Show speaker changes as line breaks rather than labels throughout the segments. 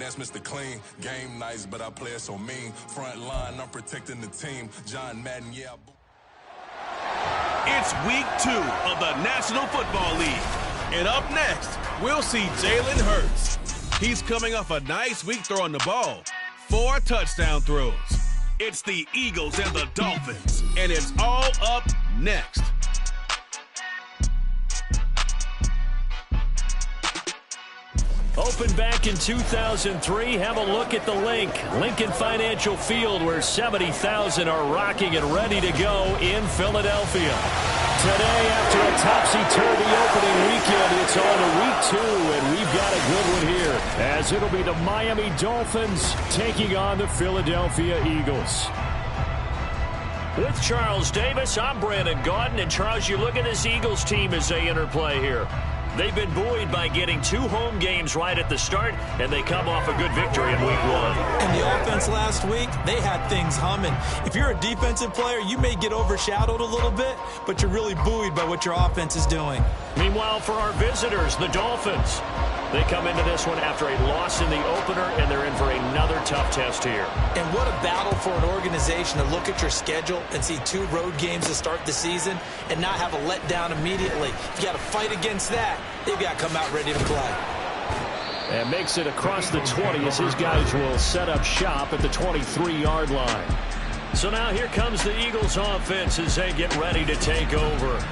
That's Mr. Clean. Game nice, but I play it so mean. Front line, I'm protecting the team. John Madden, yeah.
It's week 2 of the National Football League. And up next, we'll see Jalen Hurts. He's coming off a nice week throwing the ball. 4 touchdown throws. It's the Eagles and the Dolphins. And it's all up next.
Opened back in 2003, have a look at the Lincoln Financial Field, where 70,000 are rocking and ready to go in Philadelphia. Today, after a topsy-turvy opening weekend, it's on to week 2, and we've got a good one here, as it'll be the Miami Dolphins taking on the Philadelphia Eagles. With Charles Davis, I'm Brandon Gaudin, and Charles, you look at this Eagles team as they interplay here. They've been buoyed by getting 2 home games right at the start, and they come off a good victory in week 1.
And the offense last week, they had things humming. If you're a defensive player, you may get overshadowed a little bit, but you're really buoyed by what your offense is doing.
Meanwhile, for our visitors, the Dolphins, they come into this one after a loss in the opener, and they're in for another tough test here.
And what a battle for an organization to look at your schedule and see 2 road games to start the season and not have a letdown immediately. You got to fight against that. They've got to come out ready to play.
And makes it across the 20 as his guys will set up shop at the 23-yard line. So now here comes the Eagles offense as they get ready to take over.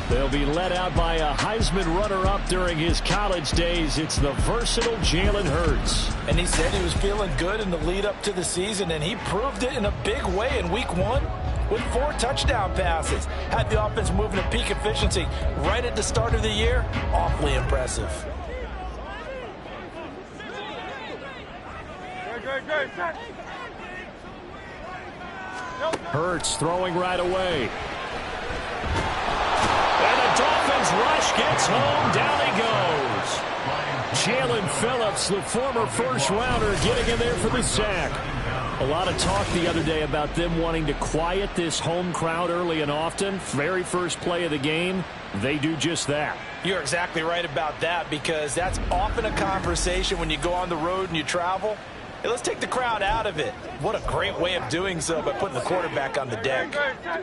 They'll be led out by a Heisman runner-up during his college days. It's the versatile Jalen Hurts.
And he said he was feeling good in the lead-up to the season, and he proved it in a big way in week 1 with 4 touchdown passes. Had the offense moving at peak efficiency right at the start of the year. Awfully impressive.
Hurts throwing right away. And the Dolphins rush gets home. Down he goes. Jalen Phillips, the former first-rounder, getting in there for the sack. A lot of talk the other day about them wanting to quiet this home crowd early and often. Very first play of the game, they do just that.
You're exactly right about that, because that's often a conversation when you go on the road and you travel. Hey, let's take the crowd out of it. What a great way of doing so by putting the quarterback on the deck.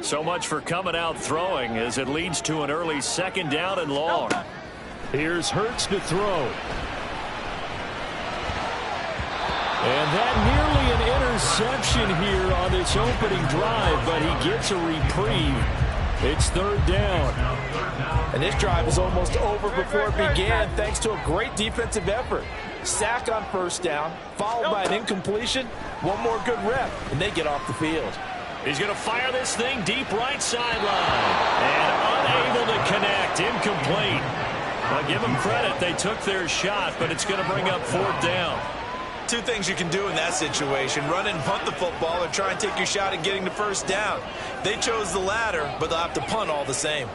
So much for coming out throwing, as it leads to an early 2nd down and long. Here's Hurts to throw. And that nearly an interception here on this opening drive, but he gets a reprieve. It's 3rd down.
And this drive is almost over before it began, thanks to a great defensive effort. Sack on 1st down, followed by an incompletion. One more good rep, and they get off the field.
He's going to fire this thing deep right sideline. And unable to connect, incomplete. I'll give them credit, they took their shot, but it's going to bring up 4th down.
2 things you can do in that situation: run and punt the football, or try and take your shot at getting the 1st down. They chose the latter, but they'll have to punt all the same.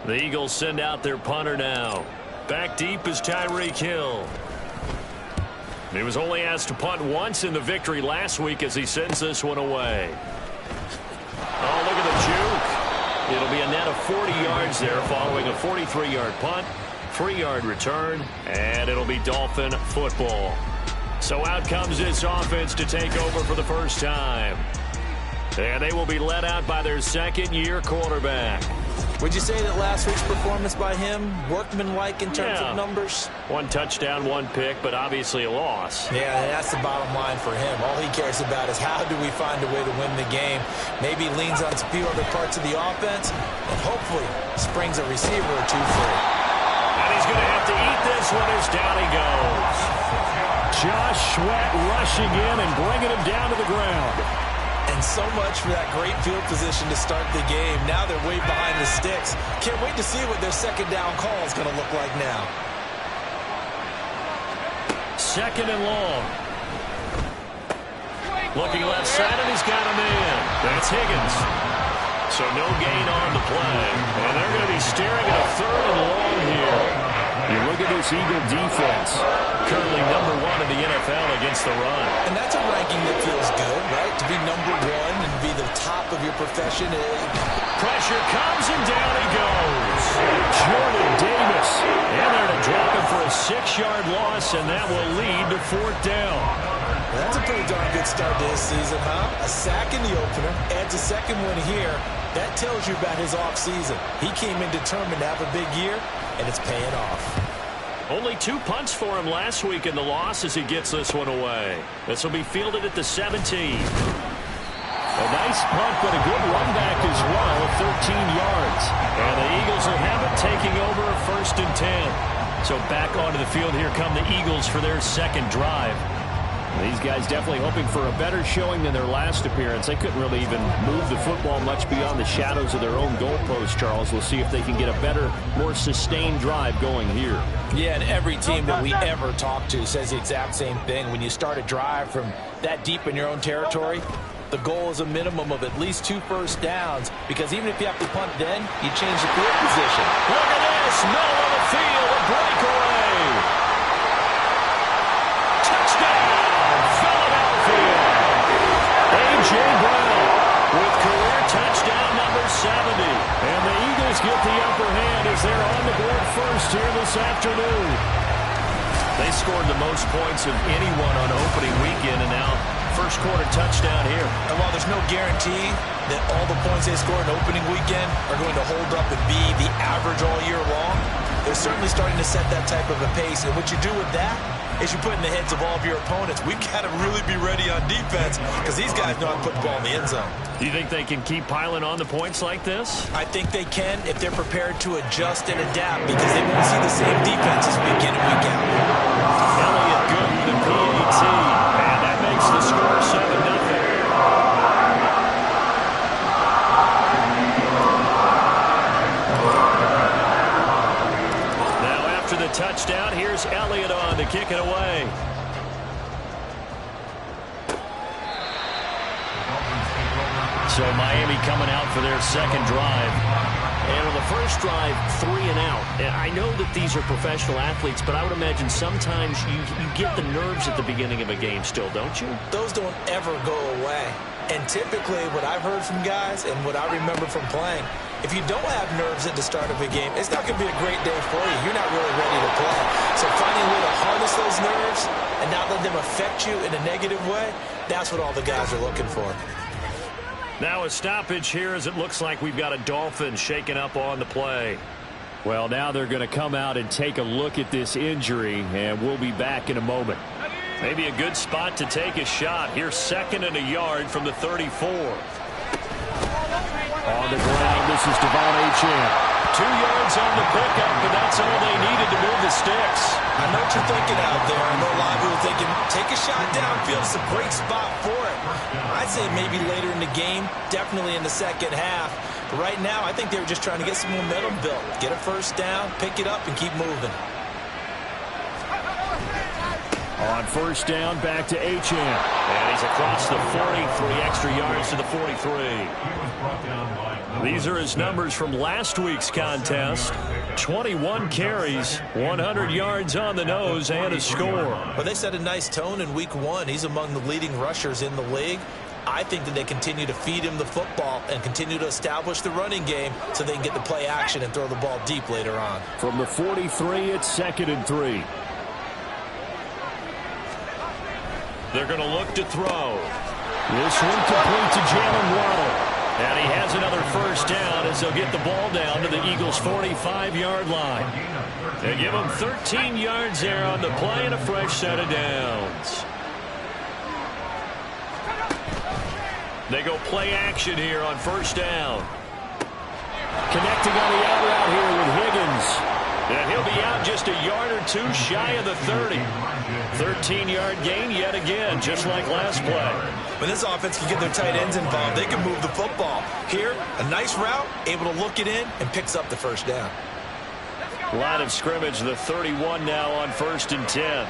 The Eagles send out their punter now. Back deep is Tyreek Hill. He was only asked to punt once in the victory last week as he sends this one away. Oh, look at the juke. It'll be a net of 40 yards there following a 43-yard punt, 3-yard return, and it'll be Dolphin football. So out comes this offense to take over for the first time. And they will be led out by their 2nd-year quarterback.
Would you say that last week's performance by him, workmanlike in terms of numbers?
1 touchdown, 1 pick, but obviously a loss.
Yeah, that's the bottom line for him. All he cares about is how do we find a way to win the game. Maybe leans on a few other parts of the offense, and hopefully springs a receiver or 2 free.
And he's going to have to eat this one as down he goes. Josh Sweat rushing in and bringing him down to the ground.
And so much for that great field position to start the game. Now they're way behind the sticks. Can't wait to see what their 2nd down call is going to look like now.
2nd and long. Looking left side, and he's got him in. That's Higgins. So no gain on the play. And they're going to be staring at a 3rd and long here. You look at this Eagle defense. Currently #1 in the NFL against the run.
And that's a ranking that feels good, right? To be number one and be the top of your profession.
Pressure comes, and down he goes. Jordan Davis. And they're to drop him for a 6-yard loss, and that will lead to 4th down.
That's a pretty darn good start to this season, huh? A sack in the opener, adds a second one here. That tells you about his offseason. He came in determined to have a big year, and it's paying off.
Only 2 punts for him last week in the loss as he gets this one away. This will be fielded at the 17. A nice punt, but a good run back as well of 13 yards. And the Eagles will have it, taking over a 1st and 10. So back onto the field, here come the Eagles for their second drive. These guys definitely hoping for a better showing than their last appearance. They couldn't really even move the football much beyond the shadows of their own goalpost, Charles. We'll see if they can get a better, more sustained drive going here.
Yeah, and every team that we ever talk to says the exact same thing. When you start a drive from that deep in your own territory, the goal is a minimum of at least 2 first downs, because even if you have to punt then, you change the field position.
Look at this, middle of the field, a breakaway. Touchdown, Philadelphia. A.J. Brown with career touchdown number 70. And the Eagles get the upper hand as they're on the board first here this afternoon. They scored the most points of anyone on opening weekend, and now first quarter touchdown here.
And while there's no guarantee that all the points they score in opening weekend are going to hold up and be the average all year long, they're certainly starting to set that type of a pace. And what you do with that is you put in the heads of all of your opponents, we've got to really be ready on defense, because these guys know how to put the ball in the end zone.
Do you think they can keep piling on the points like this?
I think they can if they're prepared to adjust and adapt, because they won't see the same defenses week in and week out.
Elliott good with the PAT, and that makes the score 7-0. The touchdown. Here's Elliott on to kick it away. So Miami coming out for their second drive. And on the first drive, 3 and out. And I know that these are professional athletes, but I would imagine sometimes you get the nerves at the beginning of a game still, don't you?
Those don't ever go away. And typically what I've heard from guys and what I remember from playing, if you don't have nerves at the start of a game, it's not going to be a great day for you. You're not really ready to play. So finding a way to harness those nerves and not let them affect you in a negative way, that's what all the guys are looking for.
Now a stoppage here as it looks like we've got a Dolphin shaking up on the play. Well, now they're going to come out and take a look at this injury, and we'll be back in a moment. Maybe a good spot to take a shot. Here's 2nd and a yard from the 34. On the ground, this is Devon Achane. 2 yards on the pickup, but that's all they needed to move the sticks.
I know what you're thinking out there. I know a lot of people thinking, take a shot downfield. It's a great spot for it. I'd say maybe later in the game, definitely in the second half. But right now, I think they were just trying to get some momentum built. Get a first down, pick it up, and keep moving.
On first down, back to Achane. And he's across the 43 extra yards to the 43. These are his numbers from last week's contest. 21 carries, 100 yards on the nose, and a score.
Well, they set a nice tone in week 1. He's among the leading rushers in the league. I think that they continue to feed him the football and continue to establish the running game so they can get the play action and throw the ball deep later on.
From the 43, it's 2nd and 3. They're going to look to throw. This one complete to Jalen Waddle. And he has another first down as they'll get the ball down to the Eagles' 45-yard line. They give him 13 yards there on the play and a fresh set of downs. They go play action here on first down. Connecting on the out route here with Higgins. And he'll be out just a yard or 2 shy of the 30. 13-yard gain yet again, just like last play.
When this offense can get their tight ends involved, they can move the football. Here, a nice route, able to look it in, and picks up the first down.
Line of scrimmage, the 31 now on 1st and 10.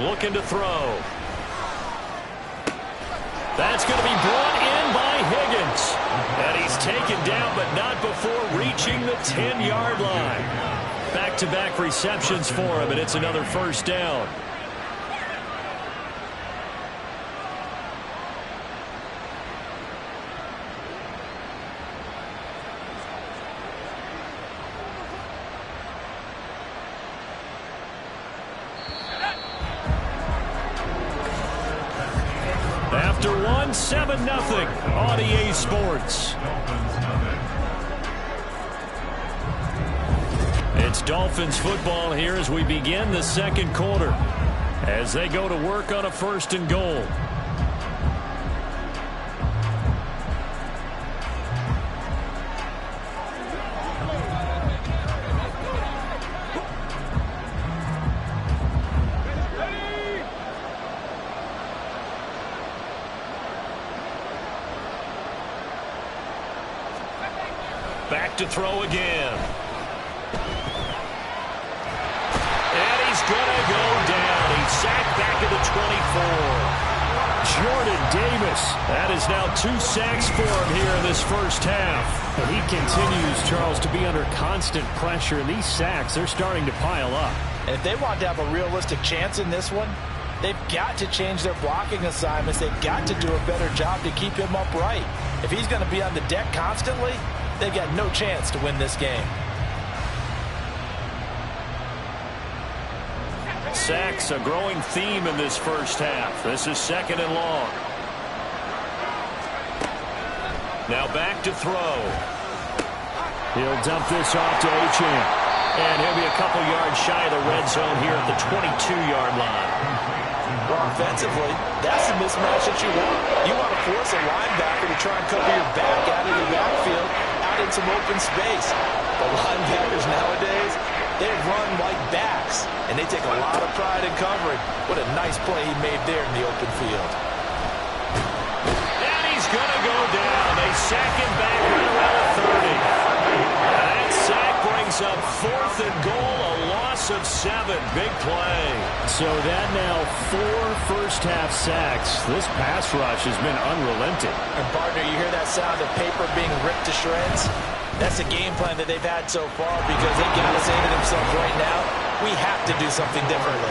Looking to throw. That's going to be brought in by Higgins. And he's taken down, but not before reaching the 10-yard line. Back back-to-back receptions for him, and it's another first down. After 7-0 on EA Sports. It's Dolphins football here as we begin the second quarter, as they go to work on a 1st and goal. Back to throw again. And he's going to go down. He's sacked back at the 24. Jordan Davis. That is now 2 sacks for him here in this first half. And he continues, Charles, to be under constant pressure. And these sacks, they're starting to pile up.
And if they want to have a realistic chance in this one, they've got to change their blocking assignments. They've got to do a better job to keep him upright. If he's going to be on the deck constantly, they've got no chance to win this game.
Sacks, a growing theme in this first half. This is 2nd and long. Now back to throw. He'll dump this off to Achane. And he'll be a couple yards shy of the red zone here at the 22-yard line.
Well, offensively, that's the mismatch that you want. You want to force a linebacker to try and cover your back out of the backfield, out in some open space. The linebackers nowadays, they run like backs, and they take a lot of pride in covering. What a nice play he made there in the open field.
And he's going to go down. They sack him back right around the 30. That sack brings up 4th and goal, a loss of 7. Big play. So that now 4 first-half sacks. This pass rush has been unrelenting.
And, partner, you hear that sound of paper being ripped to shreds? That's the game plan that they've had so far, because they got to say to themselves right now, we have to do something differently.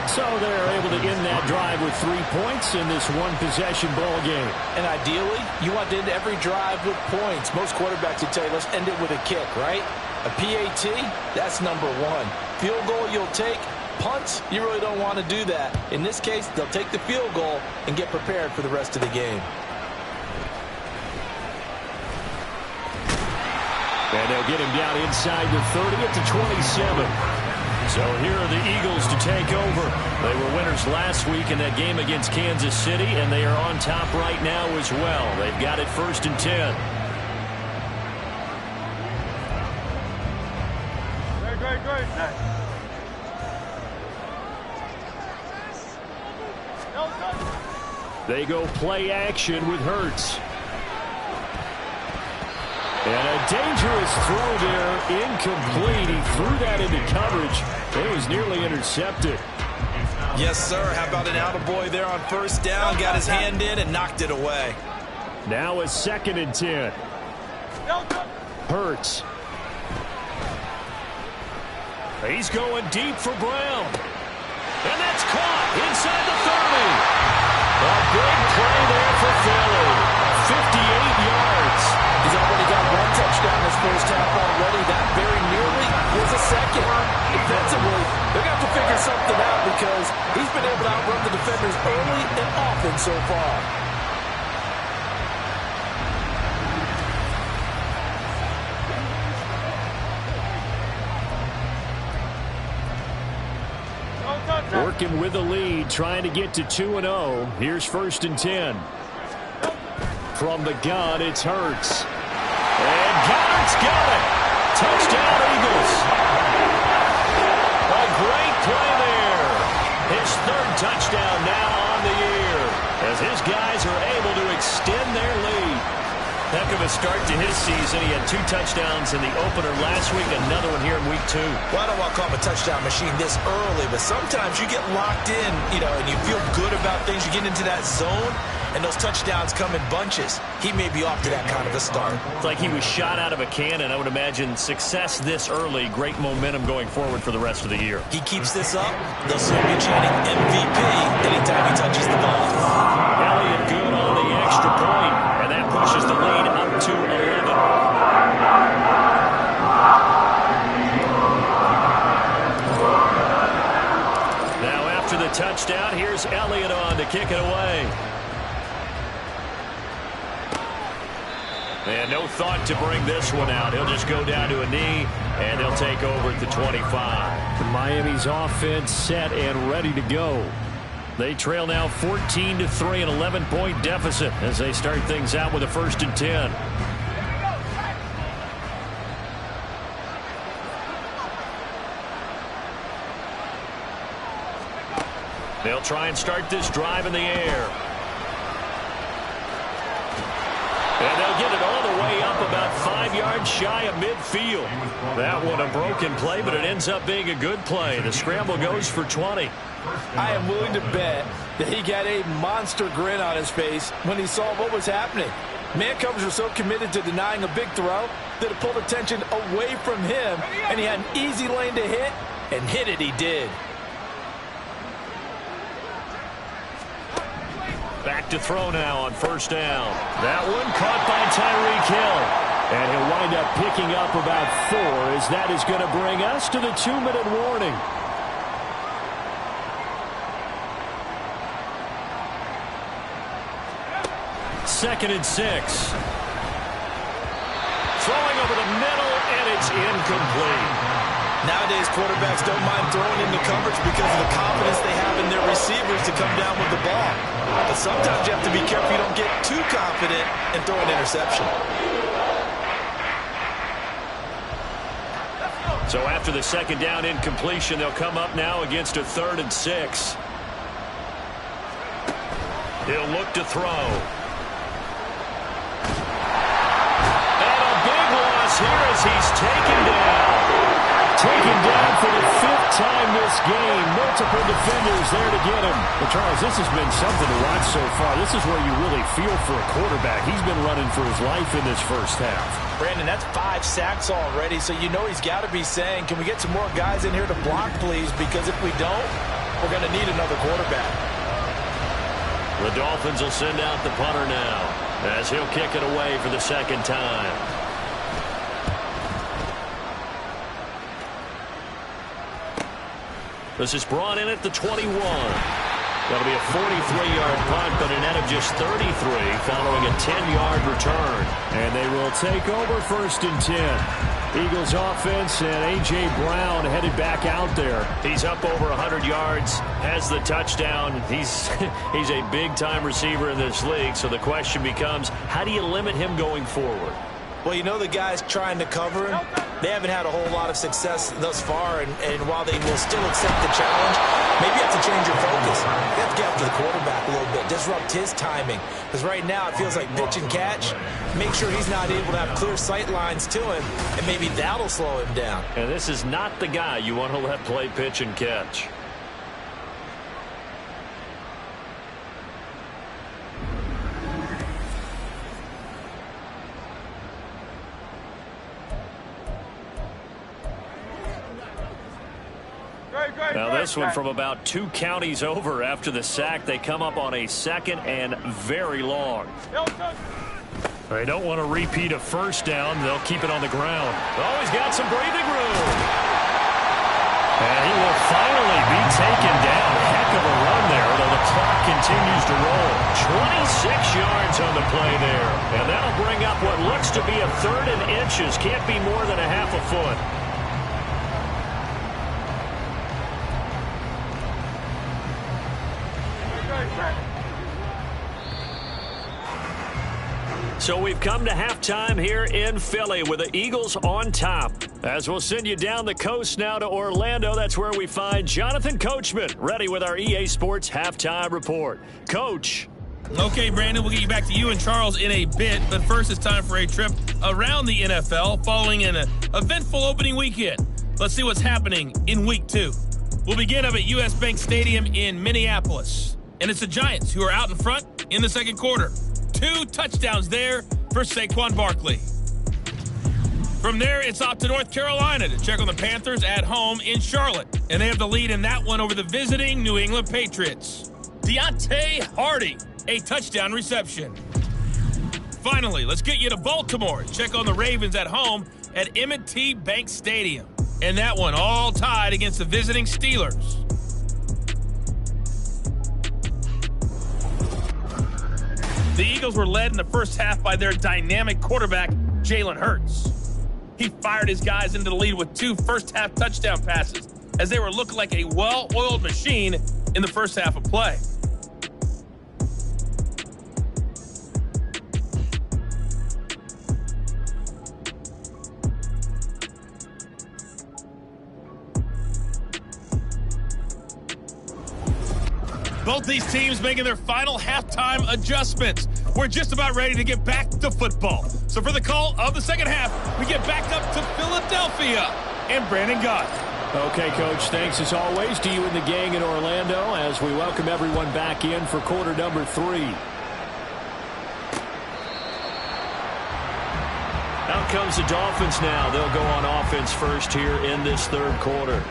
So they're able to end that drive with 3 points in this one-possession ball game.
And ideally, you want to end every drive with points. Most quarterbacks would tell you, let's end it with a kick, right? A PAT, that's number 1. Field goal you'll take. Punts, you really don't want to do that. In this case, they'll take the field goal and get prepared for the rest of the game.
And they'll get him down inside the 30 at the 27. So here are the Eagles to take over. They were winners last week in that game against Kansas City, and they are on top right now as well. They've got it 1st and 10.
Great.
They go play action with Hurts. And a dangerous throw there, incomplete. He threw that into coverage. It was nearly intercepted.
Yes, sir. How about an attaboy there on 1st down? Got his hand in and knocked it away.
Now a 2nd and 10. Hurts. He's going deep for Brown. And that's caught inside the 30. A big play there for Philly. 58 yards.
He's already got 1 touchdown this first half already. That very nearly was a 2nd. Defensively, they're going to have to figure something out, because he's been able to outrun the defenders early and often so far.
Working with the lead, trying to get to 2-0. Here's 1st and 10. From the gun, it's Hurts. And Goddard's got it. Touchdown, Eagles. A great play there. His 3rd touchdown now on the year, as his guys are able to extend their lead.
Heck of a start to his season. He had
2 touchdowns in the opener last week, another one here in week 2.
Well, I don't want to call him a touchdown machine this early, but sometimes you get locked in, and you feel good about things. You get into that zone, and those touchdowns come in bunches. He may be off to that kind of a start.
It's like he was shot out of a cannon. I would imagine success this early, great momentum going forward for the rest of the year.
He keeps this up, they'll soon be chanting MVP anytime he touches the ball.
Elliott good on the extra point, and that pushes the lead up to 11. Now after the touchdown, here's Elliott on to kick it away. And no thought to bring this one out. He'll just go down to a knee, and they'll take over at the 25. Miami's offense set and ready to go. They trail now 14-3, an 11-point deficit as they start things out with a 1st and 10. They'll try and start this drive in the air. And they'll get it all the way up about 5 yards shy of midfield. That one a broken play, but it ends up being a good play. The scramble goes for 20.
I am willing to bet that he got a monster grin on his face when he saw what was happening. Man coverage was so committed to denying a big throw that it pulled attention away from him, and he had an easy lane to hit, and hit it he did.
Back to throw now on 1st down. That one caught by Tyreek Hill. And he'll wind up picking up about 4 as that is going to bring us to the 2-minute warning. Second and 6. Throwing over the middle, and it's incomplete.
Nowadays, quarterbacks don't mind throwing into coverage because of the confidence they have in their receivers to come down with the ball. But sometimes you have to be careful you don't get too confident and throw an interception.
So after the 2nd down incompletion, they'll come up now against a 3rd and 6. He'll look to throw. And a big loss here as he's taken down. Taken down for the 5th time this game. Multiple defenders there to get him. But Charles, this has been something to watch so far. This is where you really feel for a quarterback. He's been running for his life in this 1st half.
Brandon, that's 5 sacks already, so you know he's got to be saying, can we get some more guys in here to block, please? Because if we don't, we're going to need another quarterback.
The Dolphins will send out the punter now as he'll kick it away for the 2nd time. This is brought in at the 21. That'll be a 43-yard punt, but a net of just 33 following a 10-yard return. And they will take over 1st and 10. Eagles offense and A.J. Brown headed back out there. He's up over 100 yards, has the touchdown. He's a big-time receiver in this league, so the question becomes, how do you limit him going forward?
Well, you know the guys trying to cover him, they haven't had a whole lot of success thus far, and while they will still accept the challenge, maybe you have to change your focus. You have to get after the quarterback a little bit, disrupt his timing, because right now it feels like pitch and catch. Make sure he's not able to have clear sight lines to him, and maybe that'll slow him down.
And this is not the guy you want to let play pitch and catch. Now this one from about 2 counties over after the sack. They come up on a 2nd and very long. They don't want to repeat a 1st down. They'll keep it on the ground. Oh, he's got some breathing room. And he will finally be taken down. Heck of a run there, though the clock continues to roll. 26 yards on the play there. And that'll bring up what looks to be a 3rd and inches. Can't be more than a half a foot. So we've come to halftime here in Philly with the Eagles on top. As we'll send you down the coast now to Orlando, that's where we find Jonathan Coachman ready with our EA Sports Halftime Report. Coach.
Okay, Brandon, we'll get you back to you and Charles in a bit, but first it's time for a trip around the NFL following an eventful opening weekend. Let's see what's happening in Week 2. We'll begin up at US Bank Stadium in Minneapolis, and it's the Giants who are out in front in the second quarter. 2 touchdowns there for Saquon Barkley. From there, it's off to North Carolina to check on the Panthers at home in Charlotte, and they have the lead in that one over the visiting New England Patriots. Deontay Hardy, a touchdown reception. Finally, let's get you to Baltimore. Check on the Ravens at home at M&T Bank Stadium. And that one all tied against the visiting Steelers. The Eagles were led in the first half by their dynamic quarterback, Jalen Hurts. He fired his guys into the lead with 2 first-half touchdown passes as they were looking like a well-oiled machine in the first half of play. Both these teams making their final halftime adjustments. We're just about ready to get back to football. So for the call of the second half, we get back up to Philadelphia and Brandon Gott.
Okay, Coach, thanks as always to you and the gang in Orlando as we welcome everyone back in for quarter number 3. Out comes the Dolphins now. They'll go on offense first here in this third quarter.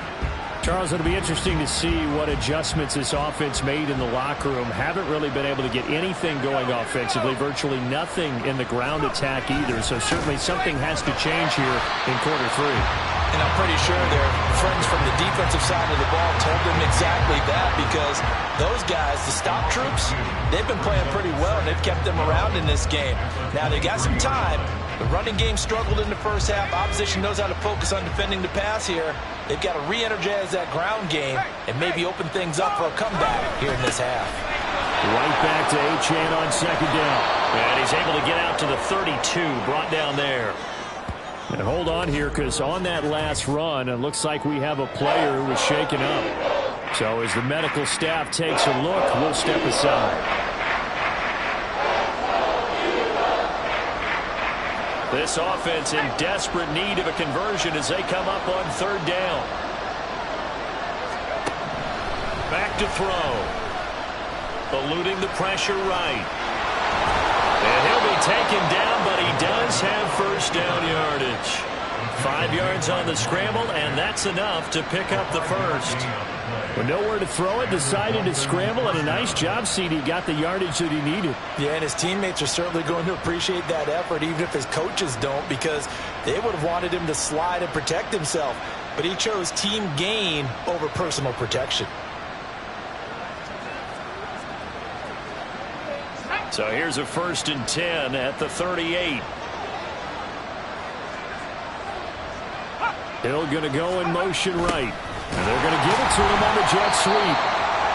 Charles, it'll be interesting to see what adjustments this offense made in the locker room. Haven't really been able to get anything going offensively, virtually nothing in the ground attack either. So certainly something has to change here in quarter 3.
And I'm pretty sure their friends from the defensive side of the ball told them exactly that, because those guys, the stop troops, they've been playing pretty well, and they've kept them around in this game. Now, they got some time. The running game struggled in the first half. Opposition knows how to focus on defending the pass here. They've got to re-energize that ground game and maybe open things up for a comeback here in this half.
Right back to Achane on second down. And he's able to get out to the 32, brought down there. And hold on here, because on that last run, it looks like we have a player who was shaken up. So as the medical staff takes a look, we'll step aside. This offense in desperate need of a conversion as they come up on third down. Back to throw. Eluding the pressure right. And he'll be taken down, but he does have first down yardage. 5 yards on the scramble, and that's enough to pick up the first. With nowhere to throw it, decided to scramble, and a nice job, CD. Got the yardage that he needed.
Yeah, and his teammates are certainly going to appreciate that effort, even if his coaches don't, because they would have wanted him to slide and protect himself. But he chose team gain over personal protection.
So here's a 1st and 10 at the 38. Hill going to go in motion right. And they're going to give it to him on the jet sweep.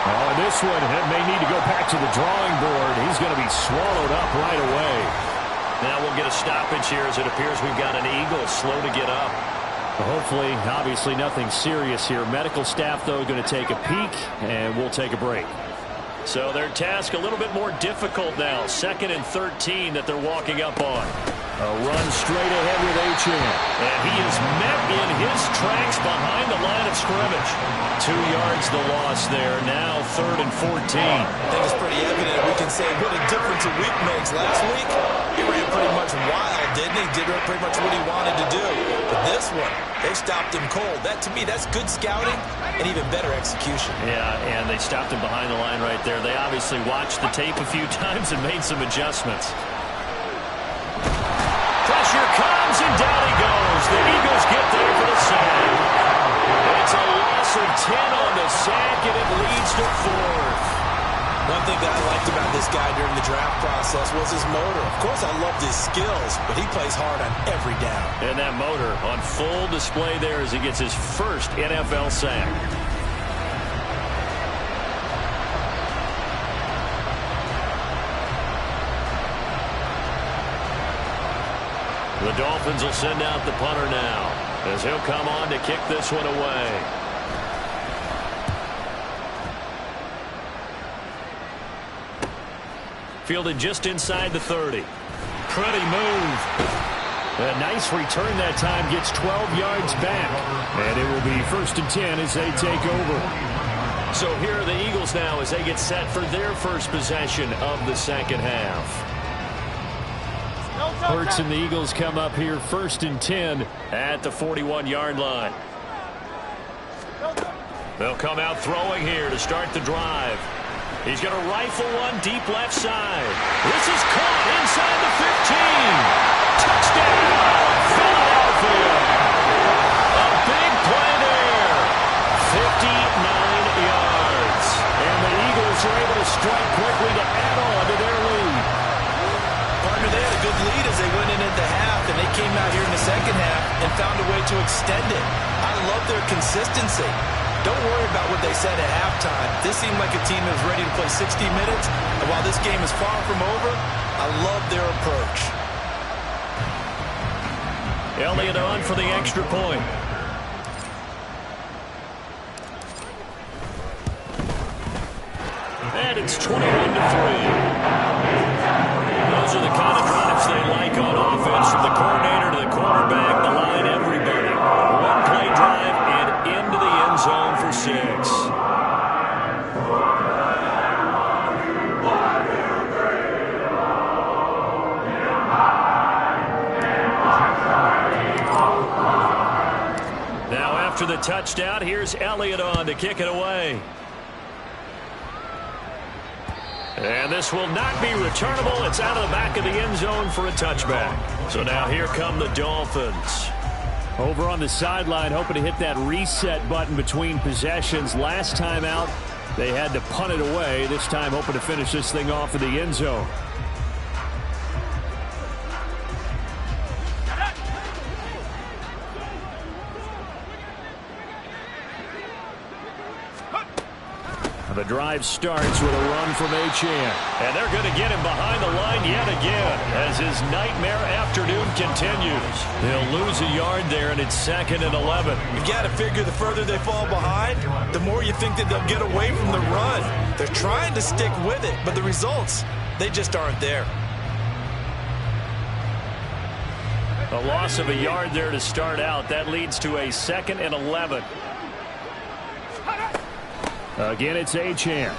Oh, and this one may need to go back to the drawing board. He's going to be swallowed up right away. Now we'll get a stoppage here as it appears we've got an Eagle slow to get up. Hopefully, obviously nothing serious here. Medical staff, though, going to take a peek, and we'll take a break. So their task a little bit more difficult now. 2nd and 13 that they're walking up on. A run straight ahead with Achane. And he is met in his tracks behind the line of scrimmage. 2 yards the loss there. Now 3rd and 14.
I think it's pretty evident. We can say what a difference a week makes. Last week, he ran pretty much wild, didn't he? Did pretty much what he wanted to do. But this one, they stopped him cold. That, to me, that's good scouting and even better execution.
Yeah, and they stopped him behind the line right there. They obviously watched the tape a few times and made some adjustments. Pressure comes, and down he goes. The Eagles get there for the sack. It's a loss of 10 on the sack, and it leads to 4th.
One thing that I liked about this guy during the draft process was his motor. Of course, I loved his skills, but he plays hard on every down.
And that motor on full display there as he gets his first NFL sack. The Dolphins will send out the punter now as he'll come on to kick this one away. Fielded just inside the 30. Pretty move. A nice return that time, gets 12 yards back. And it will be 1st and 10 as they take over. So here are the Eagles now as they get set for their first possession of the second half. Hurts and the Eagles come up here 1st and 10 at the 41-yard line. They'll come out throwing here to start the drive. He's going to rifle one deep left side. This is caught inside the 15. Touchdown, Philadelphia. A big play there. 59 yards. And the Eagles are able to strike quickly to add on to their lead.
Partner, they had a good lead as they went in at the half, and they came out here in the second half and found a way to extend it. I love their consistency. Don't worry about what they said at halftime. This seemed like a team that was ready to play 60 minutes. And while this game is far from over, I love their approach.
Elliott on for the extra point. And it's 21-3. Those are the kind of drives they like on offense, from the coordinator to the quarterback, the line, everybody. One play drive and into the end zone for 6. Now after the touchdown, here's Elliott on to kick it away. And this will not be returnable. It's out of the back of the end zone for a touchback. So now here come the Dolphins. Over on the sideline, hoping to hit that reset button between possessions. Last time out, they had to punt it away. This time, hoping to finish this thing off in the end zone. The drive starts with a run from Achane. And they're going to get him behind the line yet again as his nightmare afternoon continues. They'll lose a yard there, and it's 2nd and 11.
You got to figure the further they fall behind, the more you think that they'll get away from the run. They're trying to stick with it, but the results, they just aren't there.
A loss of a yard there to start out. That leads to a 2nd and 11. Again, it's Achane.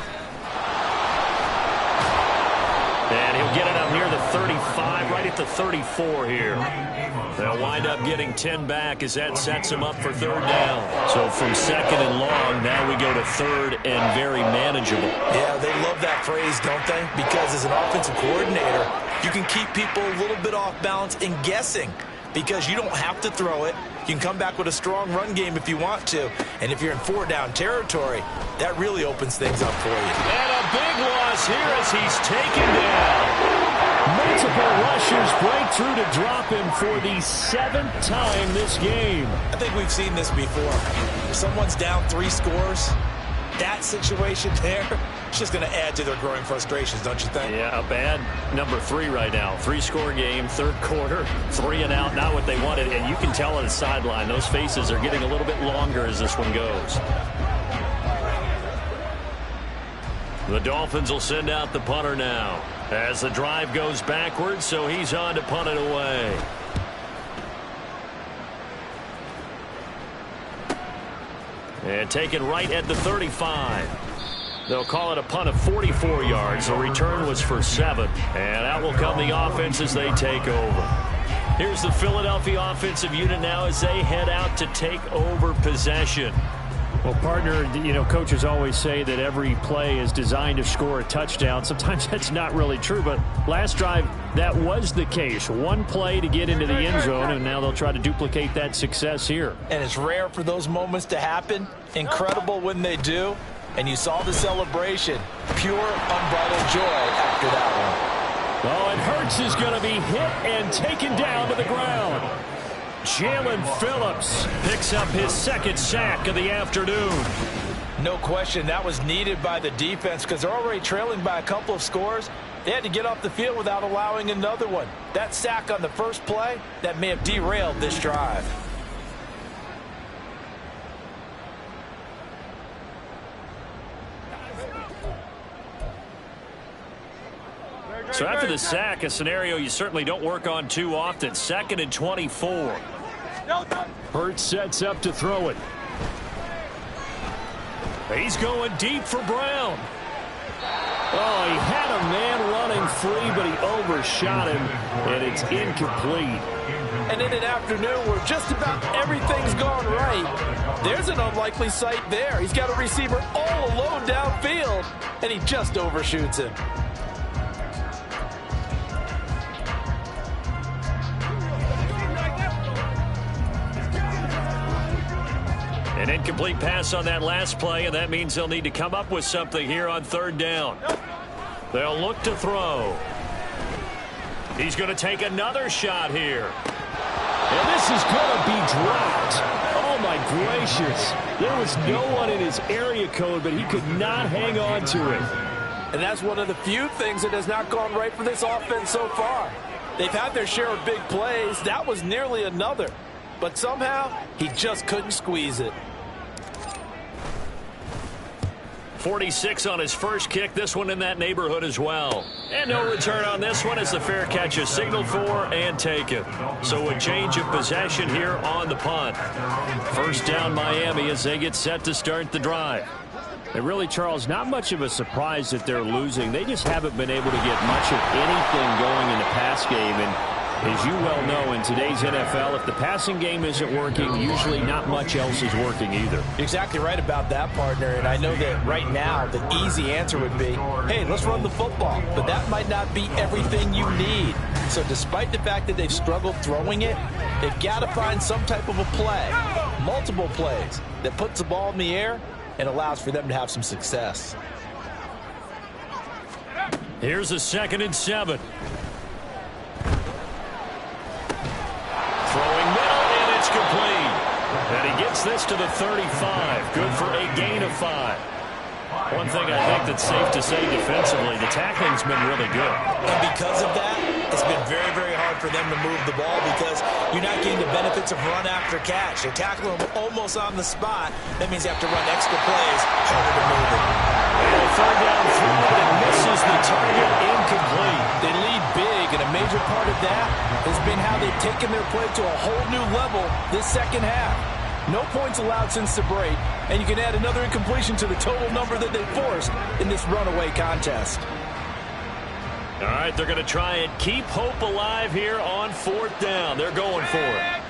And he'll get it up near the 35, right at the 34 here. They'll wind up getting 10 back as that sets him up for 3rd down. So from 2nd and long, now we go to 3rd and very manageable.
Yeah, they love that phrase, don't they? Because as an offensive coordinator, you can keep people a little bit off balance and guessing, because you don't have to throw it. You can come back with a strong run game if you want to. And if you're in 4-down territory, that really opens things up for you.
And a big loss here as he's taken down. Multiple rushers break through to drop him for the 7th time this game.
I think we've seen this before. If someone's down 3 scores, that situation there, it's just going to add to their growing frustrations, don't you think?
Yeah, a bad number 3 right now. 3-score game, 3rd quarter, 3 and out, not what they wanted. And you can tell on the sideline, those faces are getting a little bit longer as this one goes. The Dolphins will send out the punter now as the drive goes backwards, so he's on to punt it away. And taken right at the 35. They'll call it a punt of 44 yards. The return was for 7. And out will come the offense as they take over. Here's the Philadelphia offensive unit now as they head out to take over possession. Well, partner, you know, coaches always say that every play is designed to score a touchdown. Sometimes that's not really true, but last drive, that was the case. One play to get into the end zone, and now they'll try to duplicate that success here.
And it's rare for those moments to happen. Incredible when they do. And you saw the celebration. Pure, unbridled joy after that one.
Oh, and Hurts is going to be hit and taken down to the ground. Jalen Phillips picks up his 2nd sack of the afternoon.
No question, that was needed by the defense because they're already trailing by a couple of scores. They had to get off the field without allowing another one. That sack on the first play, that may have derailed this drive.
So after the sack, a scenario you certainly don't work on too often. 2nd and 24. Hurts sets up to throw it. He's going deep for Brown. Oh, he had a man running free, but he overshot him, and it's incomplete.
And in an afternoon where just about everything's gone right, there's an unlikely sight there. He's got a receiver all alone downfield, and he just overshoots him.
An incomplete pass on that last play, and that means they'll need to come up with something here on 3rd down. They'll look to throw. He's going to take another shot here.
And this is going to be dropped. Oh, my gracious. There was no one in his area code, but he could not hang on to it.
And that's one of the few things that has not gone right for this offense so far. They've had their share of big plays. That was nearly another. But somehow, he just couldn't squeeze it.
46 on his first kick. This one in that neighborhood as well. And no return on this one as the fair catch is signaled for and taken. So a change of possession here on the punt. 1st down Miami as they get set to start the drive.
And really, Charles, not much of a surprise that they're losing. They just haven't been able to get much of anything going in the pass game. And as you well know, in today's NFL, if the passing game isn't working, usually not much else is working either.
Exactly right about that, partner. And I know that right now the easy answer would be, hey, let's run the football. But that might not be everything you need. So despite the fact that they've struggled throwing it, they've got to find some type of a play, multiple plays, that puts the ball in the air and allows for them to have some success.
Here's a 2nd and 7. Throwing middle, and it's complete. And he gets this to the 35. Good for a gain of 5. One thing I think that's safe to say defensively, the tackling's been really good.
And because of that, it's been very, very hard for them to move the ball because you're not getting the benefits of run after catch. They tackle them almost on the spot. That means you have to run extra plays, harder to move it.
And 3rd down through it, and misses the target, incomplete.
They lead big, and a major part of that has been how they've taken their play to a whole new level this second half. No points allowed since the break, and you can add another incompletion to the total number that they forced in this runaway contest.
All right, they're going to try and keep hope alive here on 4th down. They're going for it.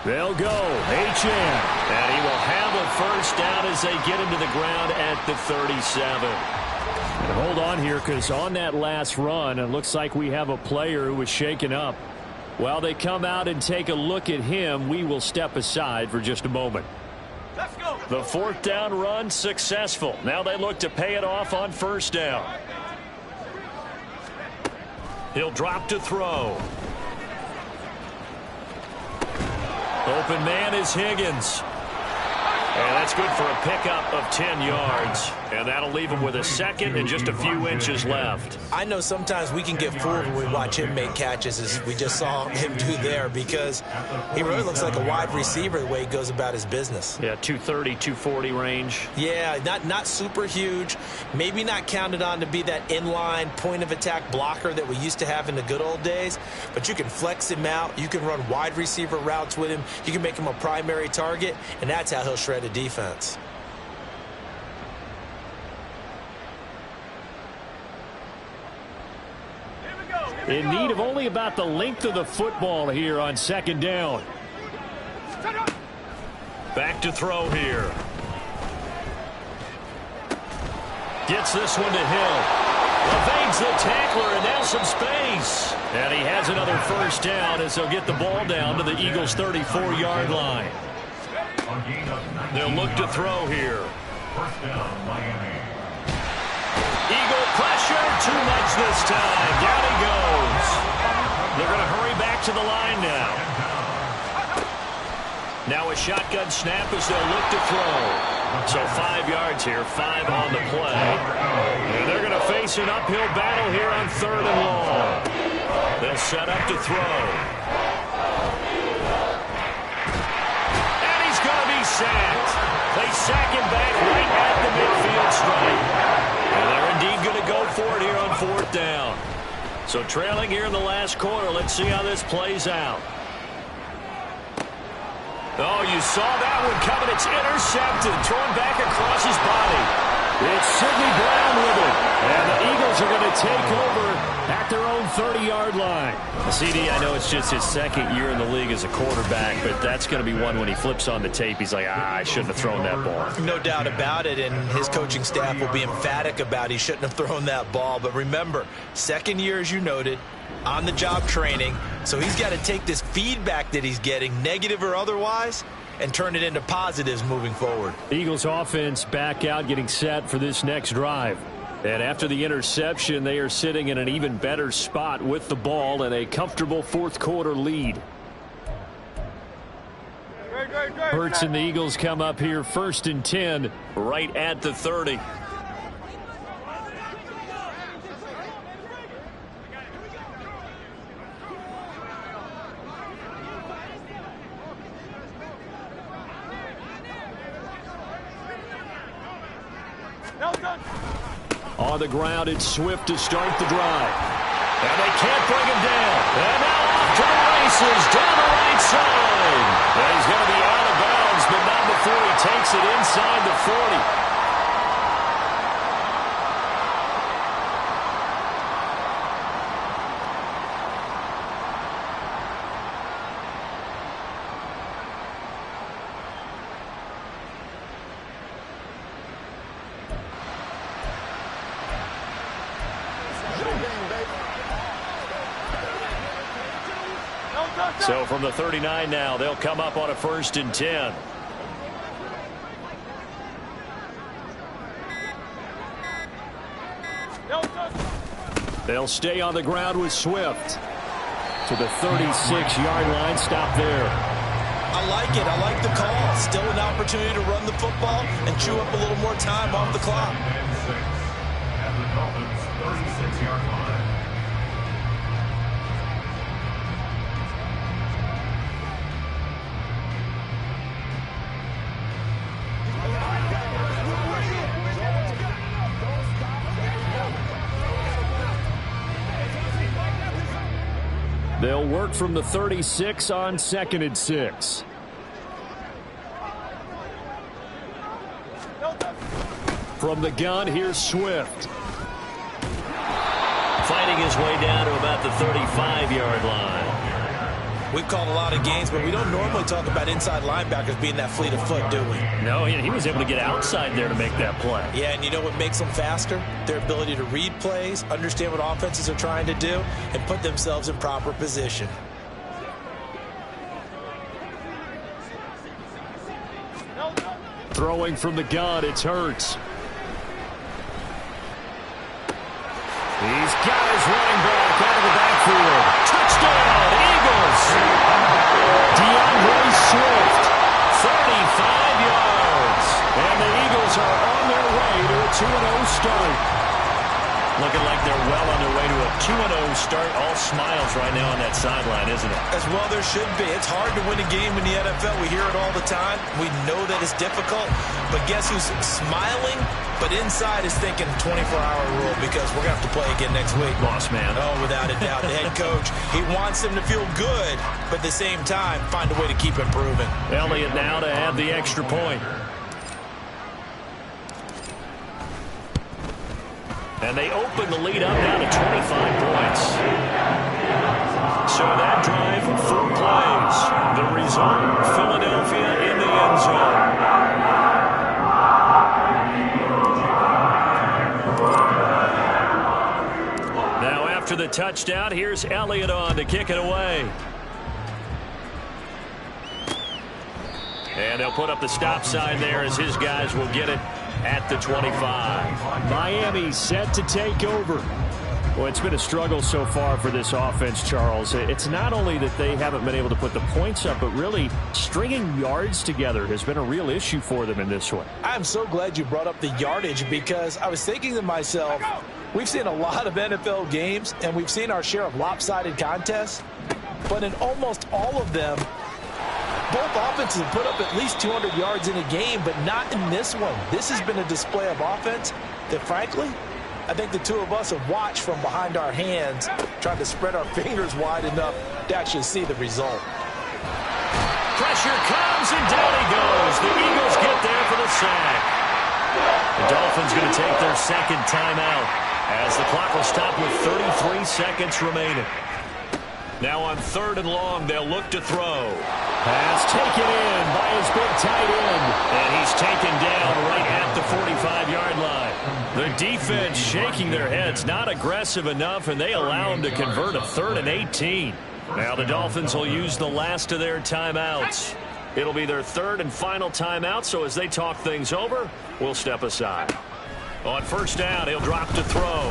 They'll go. H.M.
And he will have a 1st down as they get him to the ground at the 37.
And hold on here, because on that last run, it looks like we have a player who was shaken up. While they come out and take a look at him, we will step aside for just a moment.
Let's go.
The 4th down run successful. Now they look to pay it off on 1st down. He'll drop to throw. Open man is Higgins. And that's good for a pickup of 10 yards. And that'll leave him with a 2nd and just a few inches left.
I know sometimes we can get fooled when we watch him make catches, as we just saw him do there, because he really looks like a wide receiver the way he goes about his business.
Yeah, 230, 240 range.
Yeah, not super huge. Maybe not counted on to be that inline point-of-attack blocker that we used to have in the good old days, but you can flex him out. You can run wide receiver routes with him. You can make him a primary target, and that's how he'll shred a defense.
In need of only about the length of the football here on 2nd down.
Back to throw here. Gets this one to Hill. Evades the tackler, and now some space. And he has another 1st down as they'll get the ball down to the Eagles' 34-yard line. They'll look to throw here. Eagle pressure, too much this time. Down he goes. They're going to hurry back to the line now. Now a shotgun snap as they'll look to throw. So 5 yards here, 5 on the play. And they're going to face an uphill battle here on 3rd and long. They'll set up to throw. And he's going to be sacked. They sack him back right at the midfield stripe. And they're indeed going to go for 4th down. So trailing here in the last quarter. Let's see how this plays out. Oh, you saw that one coming. It's intercepted. Thrown back across his body. It's Sidney Brown with it. And the Eagles are going to take over at their own 30-yard line. CD, I know it's just his 2nd year in the league as a quarterback, but that's going to be one when he flips on the tape. He's like, I shouldn't have thrown that ball.
No doubt about it, and his coaching staff will be emphatic about he shouldn't have thrown that ball. But remember, 2nd year, as you noted, on-the-job training. So he's got to take this feedback that he's getting, negative or otherwise, and turn it into positives moving forward.
Eagles offense back out, getting set for this next drive. And after the interception, they are sitting in an even better spot with the ball and a comfortable 4th quarter lead. Hurts and the Eagles come up here 1st and 10 right at the 30. On the ground, it's Swift to start the drive. And they can't bring him down. And now off to the races down the right side. And he's going to be out of bounds, but not before he takes it inside the 40. So from the 39 now, they'll come up on a 1st and 10. They'll stay on the ground with Swift to the 36-yard line. Stop there.
I like it. I like the call. Still an opportunity to run the football and chew up a little more time off the clock.
At the Dolphins' 36-yard line.
They'll work from the 36 on 2nd and 6. From the gun, here's Swift. Fighting his way down to about the 35-yard line.
We've called a lot of games, but we don't normally talk about inside linebackers being that fleet of foot, do we?
No, he was able to get outside there to make that play.
Yeah, and you know what makes them faster? Their ability to read plays, understand what offenses are trying to do, and put themselves in proper position.
Throwing from the gun, it's Hurts. He's got his running back out of the backfield. Touchdown, Eagles! DeAndre Swift, 35 yards. And the Eagles are on their way to a 2-0 start. Looking like they're well on their way to a 2-0 start. All smiles right now on that sideline, isn't it?
As well there should be. It's hard to win a game in the NFL. We hear it all the time. We know that it's difficult. But guess who's smiling? But inside is thinking 24-hour rule because we're going to have to play again next week.
Boss man.
Oh, without a doubt. The head coach, he wants them to feel good, but at the same time, find a way to keep improving.
Elliott now to have the extra point. And they open the lead up now to 25 points. So that drive, 4 plays. The result, Philadelphia in the end zone. Now after the touchdown, here's Elliott on to kick it away. And they'll put up the stop sign there as his guys will get it at the 25. Miami set to take over. Well, it's been a struggle so far for this offense, Charles. It's not only that they haven't been able to put the points up, but really stringing yards together has been a real issue for them in this one.
I'm so glad you brought up the yardage because I was thinking to myself, we've seen a lot of NFL games and we've seen our share of lopsided contests, but in almost all of them, both offenses have put up at least 200 yards in a game, but not in this one. This has been a display of offense that, frankly,
I think the two of us have watched from behind our hands, trying to spread our fingers wide enough to actually see the result.
Pressure comes, and down he goes. The Eagles get there for the sack. The Dolphins going to take their second timeout as the clock will stop with 33 seconds remaining. Now on 3rd and long, they'll look to throw. Pass taken in by his big tight end. And he's taken down right at the 45-yard line. The defense shaking their heads, not aggressive enough, and they allow him to convert a 3rd and 18. Now the Dolphins will use the last of their timeouts. It'll be their 3rd and final timeout, so as they talk things over, we'll step aside. On 1st down, he'll drop to throw.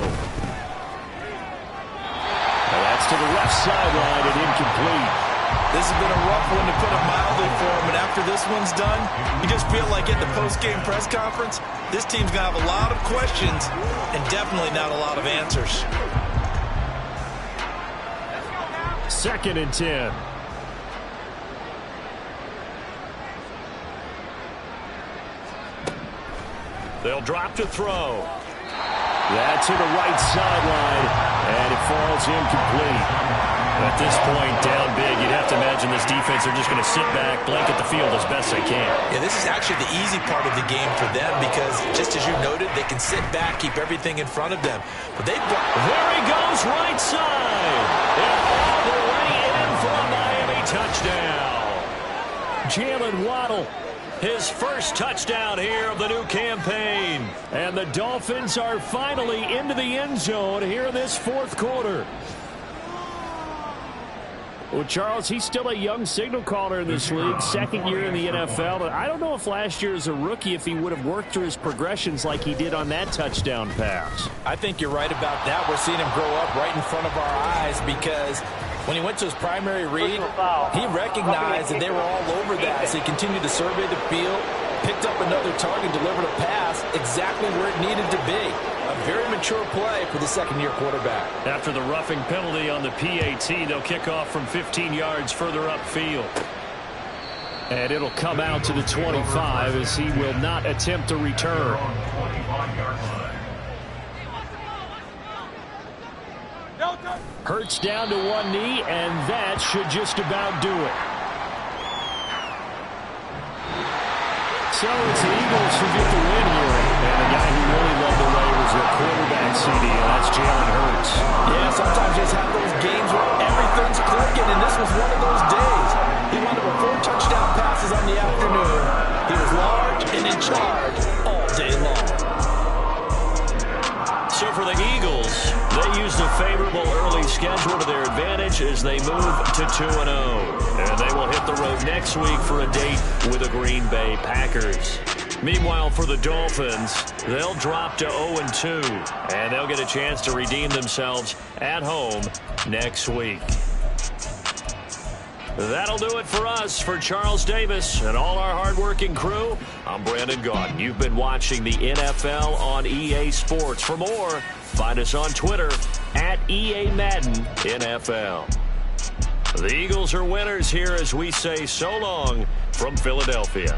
And that's to the left sideline and incomplete.
This has been a rough one, to put it mildly, for him. And after this one's done, you just feel like at the post-game press conference, this team's going to have a lot of questions and definitely not a lot of answers.
2nd and 10. They'll drop to throw. That's to the right sideline, and it falls incomplete. At this point, down big, you'd have to imagine this defense are just going to sit back, blanket the field as best they can.
Yeah, this is actually the easy part of the game for them because, just as you noted, they can sit back, keep everything in front of them. But they
there he goes, right side. And all the way in for a Miami touchdown. Jalen Waddle, his first touchdown here of the new campaign. And the Dolphins are finally into the end zone here in this 4th quarter. Well, Charles, he's still a young signal caller in this league, 2nd year in the NFL. But I don't know if last year as a rookie, if he would have worked through his progressions like he did on that touchdown pass.
I think you're right about that. We're seeing him grow up right in front of our eyes because when he went to his primary read, he recognized that they were all over that. So he continued to survey the field, picked up another target, delivered a pass exactly where it needed to be. A very mature play for the 2nd-year quarterback.
After the roughing penalty on the PAT, they'll kick off from 15 yards further upfield. And it'll come out to the 25 as he will not attempt a return. Hurts down to one knee, and that should just about do it. So it's the Eagles who get the win here. And the guy who really led the way was their quarterback CD, and that's Jalen Hurts.
Yeah, sometimes you just have those games where everything's clicking, and this was one of those days. He wound up with 4 touchdown passes on the afternoon. He was large and in charge all day long.
So for the Eagles, they used a favorable early schedule to their advantage as they move to 2-0. And they will hit the road next week for a date with the Green Bay Packers. Meanwhile, for the Dolphins, they'll drop to 0-2. And they'll get a chance to redeem themselves at home next week. That'll do it for us. For Charles Davis and all our hardworking crew, I'm Brandon Gaudin. You've been watching the NFL on EA Sports. For more, find us on Twitter at EA Madden NFL. The Eagles are winners here as we say so long from Philadelphia.